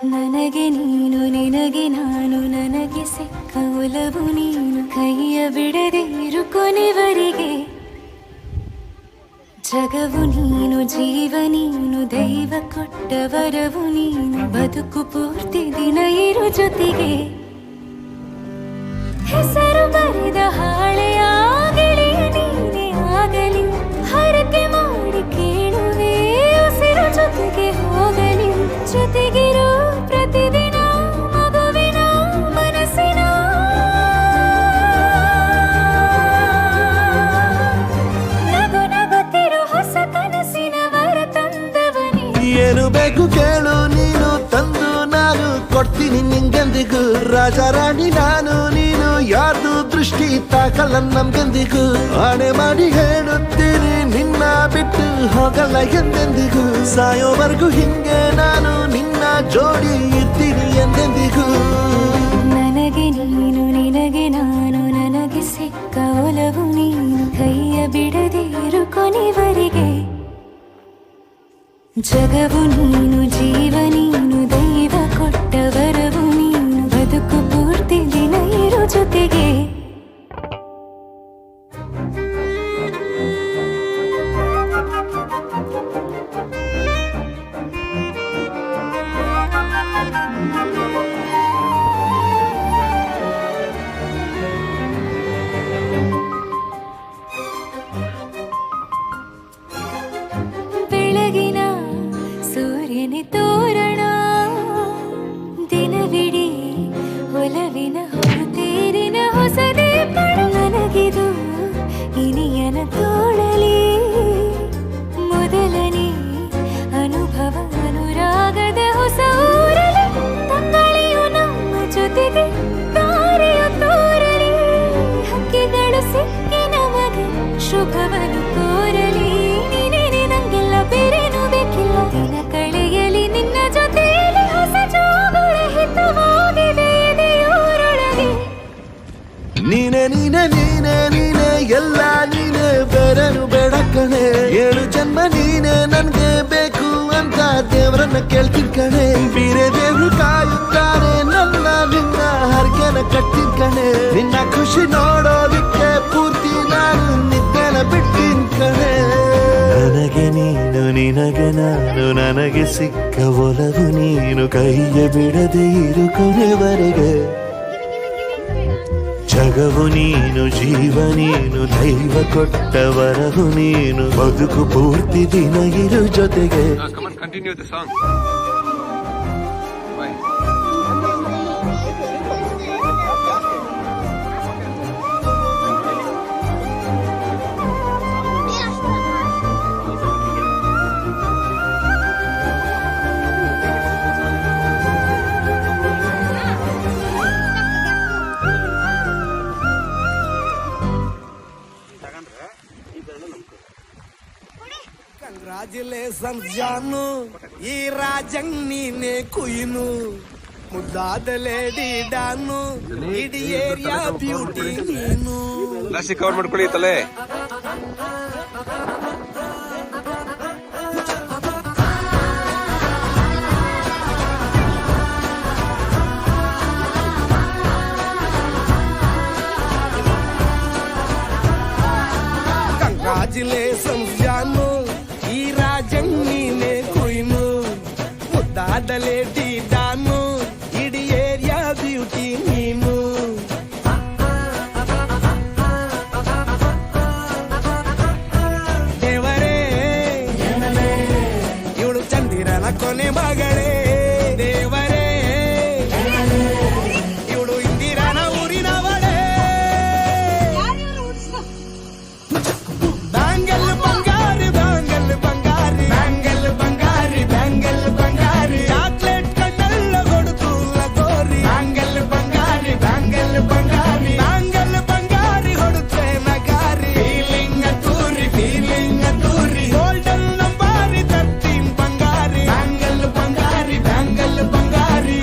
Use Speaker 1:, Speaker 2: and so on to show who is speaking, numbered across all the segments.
Speaker 1: ನನಗೆ ನೀನು ನಿನಗೆ ನಾನು ನನಗೆ ಸಿಕ್ಕ ಒಲವು ನೀನು ಕೈಯ ಬಿಡದೆ ಇರು ಕೊನೆವರೆಗೆ ಜಗವು ನೀನು ಜೀವ ನೀನು ದೈವ ಕೊಟ್ಟ ವರವು ನೀನು ಬದುಕು ಪೂರ್ತಿ ದಿನ ಇರು ಜೊತೆಗೆ ಹೆಸರು ಬರೆದ ಹಾಳೆಯ ಗೆಳೆಯ ನೀನೇ ಆಗಲಿ ಹರಕೆ ಮಾಡಿ ಕೇಳುವೆ ಉಸಿರು ಜೊತೆಗೆ ಹೋಗಲಿ ಜೊತೆಗಿರೋ ಪ್ರತಿದಿನ ಮಗುವಿನ ಮನಸ್ಸಿನ ನಗು ನಗುತ್ತಿರೋ ಹೊಸ ಕನಸಿನ ವರ ತಂದವನೇ
Speaker 2: ಏನು ಬೇಕು ಕೇಳು ನೀನು ತಂದು ನಾನು ಕೊಡ್ತೀನಿ ನಿಂಗೆಂದಿಗೂ ರಾಜ ರಾಣಿ ನಾನು ನೀನು ಯಾರ್ದು ದೃಷ್ಟಿ ತಾಕಲ್ಲ ನಮ್ಗೆಂದಿಗೂ ಆಣೆ ಮಾಡಿ ಹೇಳುತ್ತೀನಿ ನಿನ್ನ ಬಿಟ್ಟು ಹೋಗಲ್ಲ ಎಂದೆಂದಿಗೂ ಸಾಯೋವರೆಗೂ ಹಿಂಗೆ ನಾನು ನಿನ್ನ ಜೋಡಿ ಇರ್ತೀನಿ ಎಂದೆಂದಿಗೂ
Speaker 1: ನನಗೆ ನೀನು ನಿನಗೆ ನಾನು ನನಗೆ ಸಿಕ್ಕ ಒಲವು ನೀನು ಕೈಯ ಬಿಡದೆ ಇರು ಕೊನೆವರೆಗೆ ಜಗವು ನೀನು ಜೀವ ನೀನು ದೈವ ಕೊಟ್ಟ ವರವು ನೀನು ಬದುಕು ಪೂರ್ತಿ ದಿನ ಇರು ಜೊತೆಗೆ ಬೆಳಗಿನ ಸೂರ್ಯನೇ ತೋರಣ ದಿನವಿಡೀ ಒಲವಿನ ಹೊರತೇರಿನ ಹೊಸದೇ ಪಡ ನನಗಿದು ಇನಿಯನ ತೋಳಲಿ ಮೊದಲನೇ ಅನುಭವ ಅನುರಾಗದ ಹೊಸ ಊರಲಿ ತಂಗಳಿಯು ನಮ್ಮ ಜೊತೆಗೆ ತಾರೆಯು ತೋರಲಿ ಹಕ್ಕಿಗಳು ಸಿಕ್ಕಿ ನಮಗೆ ಶುಭವನ್ನು ಕೋರಲಿ ನೀನೇ ನಂಗೆಲ್ಲ ಬೇರೇನು ಬೇಕಿಲ್ಲ ದಿನ ಕಳೆಯಲಿ ನಿನ್ನ ಜೊತೆಯಲ್ಲಿ ಹೊಸ ಜೋಗುಳ ಹಿತವಾಗಿದೆ ಎದೆಯೂರೊಳಗೆ
Speaker 2: ನೀನೆ ನೀನೆ ನೀನೆ ನೀನೆ ಎಲ್ಲ ನೀನೆ ಬೇರೆನು ಬೇಡ ಕಣೆ ಏಳು ಜನ್ಮ ನೀನೆ ನನ್ಗೆ ಬೇಕು ಅಂತ ದೇವರನ್ನ ಕೇಳ್ತೀನಿ ಕಣೆ ಬೇರೆ ದೇವ್ರು ಕಾಯುತ್ತಾರೆ ನನ್ನ ನಿನ್ನ ಹರ್ಗೆನ ಕಟ್ಟಿನ ಕಣೆ ನಿನ್ನ ಖುಷಿ ನೋಡೋದಿಕ್ಕೆ ಪೂರ್ತಿ ನಾನು ನಿದ್ದೆನ ಬಿಟ್ಟಿನ ಕಣೆ ನನಗೆ ನೀನು ನಿನಗೆ ನಾನು ನನಗೆ ಸಿಕ್ಕ ಒಲವು ನೀನು ಕೈಯ ಬಿಡದೆ ಇರು ಕೊನೆವರೆಗೆ ಜಗವು ನೀನು ಜೀವ ನೀನು ದೈವ ಕೊಟ್ಟ ವರವು ನೀನು ಬದುಕು ಪೂರ್ತಿ ದಿನ ಇರು ಜೊತೆಗೆ
Speaker 3: Come on, continue the song. Bye.
Speaker 2: Congratulation ಜಾನು ಈ ರಾಜಂಗ್ ನೀನೆ ಕುಯ್ನು ಮುದ್ದಾದ ಲೇಡಿ ಡಾನು ಇಡೀ ಏರಿಯಾ ಬ್ಯೂಟಿ ನೀನು
Speaker 3: ಲಾಸ್ಟಿಗೆ ಕವರ್ ಮಾಡ್ಕೊಳ್ಳಿ ತಲೆ.
Speaker 2: ಕಂಗ್ರಾಚುಲೇಷನ್ ಜಾನು ಈ ರಾಜಂಗ್ ನೀನೆ ಕುಯ್ನು ಮುದ್ದಾದ ಲೇಡಿ ಡಾನು ಇಡೀ ಏರಿಯಾ ಬ್ಯೂಟಿ ನೀನು ದೇವರೇ ಇವಳು ಚಂದಿರನ ಕೊನೆ ಮಗಳೇ ದೇವರೇ ಇವಳು ಇಂದಿರನ ಊರಿನವಳೇ ಬ್ಯಾಂಗಲ್ ಬಂಗಾರಿ ಬ್ಯಾಂಗಲ್ ಬಂಗಾರಿ ಬ್ಯಾಂಗಲ್ ಬಂಗಾರಿ ಬ್ಯಾಂಗಲ್ ಬಂಗಾರಿ ಚಾಕ್ಲೇಟ್ ಕಣ್ಣೆಲ್ಲ ಕೊಡುತ್ತು ಲಗೋರಿ ಬ್ಯಾಂಗಲ್ ಬಂಗಾರಿ ಬ್ಯಾಂಗಲ್ ಬಂಗಾರಿ ಬ್ಯಾಂಗಲ್ ಬಂಗಾರಿ ಹೊಡುತ್ತೆ ನಗಾರಿ ಫೀಲಿಂಗ್ ತೂರಿ ಗೋಲ್ಡನ್ ನಂಬಾರಿ 13 ಬಂಗಾರಿ ಬ್ಯಾಂಗಲ್ ಬಂಗಾರಿ ಬ್ಯಾಂಗಲ್ ಬಂಗಾರಿ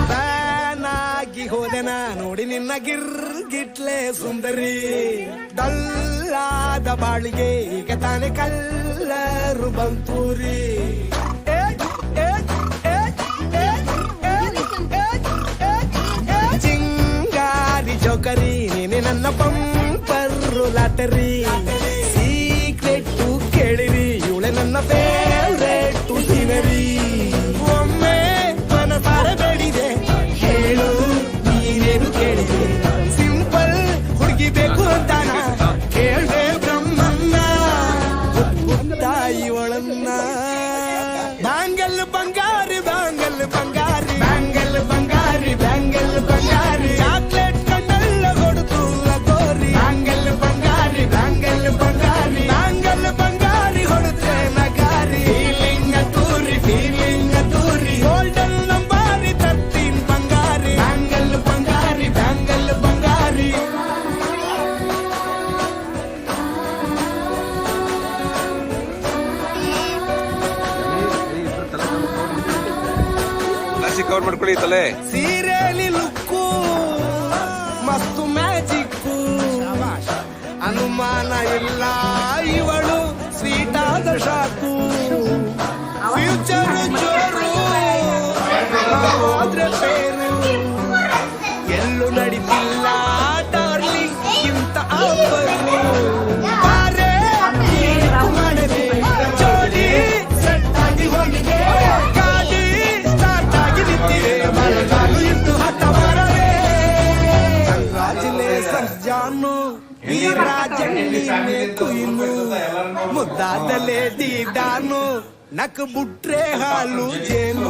Speaker 2: ಫ್ಯಾನ್ ಆಗಿ ಹೋದೆನಾ ನೋಡಿ ನಿನ್ನ ಗಿರ್
Speaker 4: ಗಿಟ್ಲೆ ಸುಂದರಿ ಡಲ್ಲಾದ ಬಾಳಿಗೆ ಈಗ ತಾನೆ ಕಲ್ಲರು ಬಂತೂರಿ ಚಿಂಗಾರಿ ಜೋಕರಿ ನೀನೆ ನನ್ನ ಬಂಪರು ಲಾಟರಿ ಸೀಕ್ರೆಟ್ ಕೇಳಿರಿ ಇವಳೆ ನನ್ನ ಫೇವ್ರೇಟ್ ಸೀನರಿ ಒಮ್ಮೆ ಮನಸಾರ ಬೇಡಿದೆ ಹೇಳು ನೀನೇನು ಕೇಳಿದೆ ಸಿಂಪಲ್ ಹುಡುಗಿ ಬೇಕು ಅಂತಾನ ಕೇಳ್ದೆ ಬ್ರಹ್ಮನ್ನ ತಾಯಿ ಒಳನ್ನ ಬ್ಯಾಂಗಲ್ ಬಂಗಾರಿ ಬ್ಯಾಂಗಲ್ ಬಂಗಾರಿ ಬ್ಯಾಂಗಲ್ ಬಂಗಾರಿ ಬ್ಯಾಂಗಲ್ ಬಂಗಾರಿ ಚಾಕ್ಲೇಟ್ ಕಣ್ಣೆಲ್ಲ ಕೊಡುತ್ತು ಲಗೋರಿ ಬ್ಯಾಂಗಲ್ ಬಂಗಾರಿ ಬ್ಯಾಂಗಲ್ ಬಂಗಾರಿ ಬ್ಯಾಂಗಲ್ ಬಂಗಾರಿ ಹೊಡುತ್ತೆ ನಗಾರಿ ಫೀಲಿಂಗ್ ತೂರಿ ಗೋಲ್ಡನ್ ನಂಬಾರಿ ತರ್ತೀನ್ ಬಂಗಾರಿ ಬ್ಯಾಂಗಲ್ ಬಂಗಾರಿ ಬ್ಯಾಂಗಲ್ ಬಂಗಾರಿ
Speaker 3: ಗ್ಲಾಸಿಗೆ ಕವರ್ ಮಾಡ್ಕೊಳ್ಳಿ ತಲೆ.
Speaker 4: ಸೀರೆಲಿ ಲುಕ್ಕು ಮಸ್ತು ಮ್ಯಾಜಿಕ್ಕು ಅನುಮಾನ ಇಲ್ಲ ಇವಳು ಸ್ವೀಟ್ ಆದ ಶಾಕು ಫ್ಯೂಚರ್ ಜೋರು ಹೋದ್ರೆ ಬೇರು ಎಲ್ಲೂ ನಡೀತಿಲ್ಲ ಡಾರ್ಲಿಂಗ್ ಇಂತ ಆಫರು ಬಾರೆ ಮಾಡದೆ ಜೋಡಿ ಸೆಟ್ ಆಗಿ ಹೋಗಿದೆ ಗಾಡಿ ಸ್ಟಾರ್ಟ್ ಆಗಿ ನಿಂತಿದೆ ಮರಳು ಇತ್ತು ಹಠ ಬರದೆ ಕಂಗ್ರಾಚುಲೇಷನ್ ಜಾನು ಈ ರಾಜಣ್ಣಿ ಕುಯ್ನು ಮುದ್ದಾದ ಲೇಡಿ ಡಾನು ನಕ್ ಬುಟ್ರೆ ಹಾಲು ಜೇನು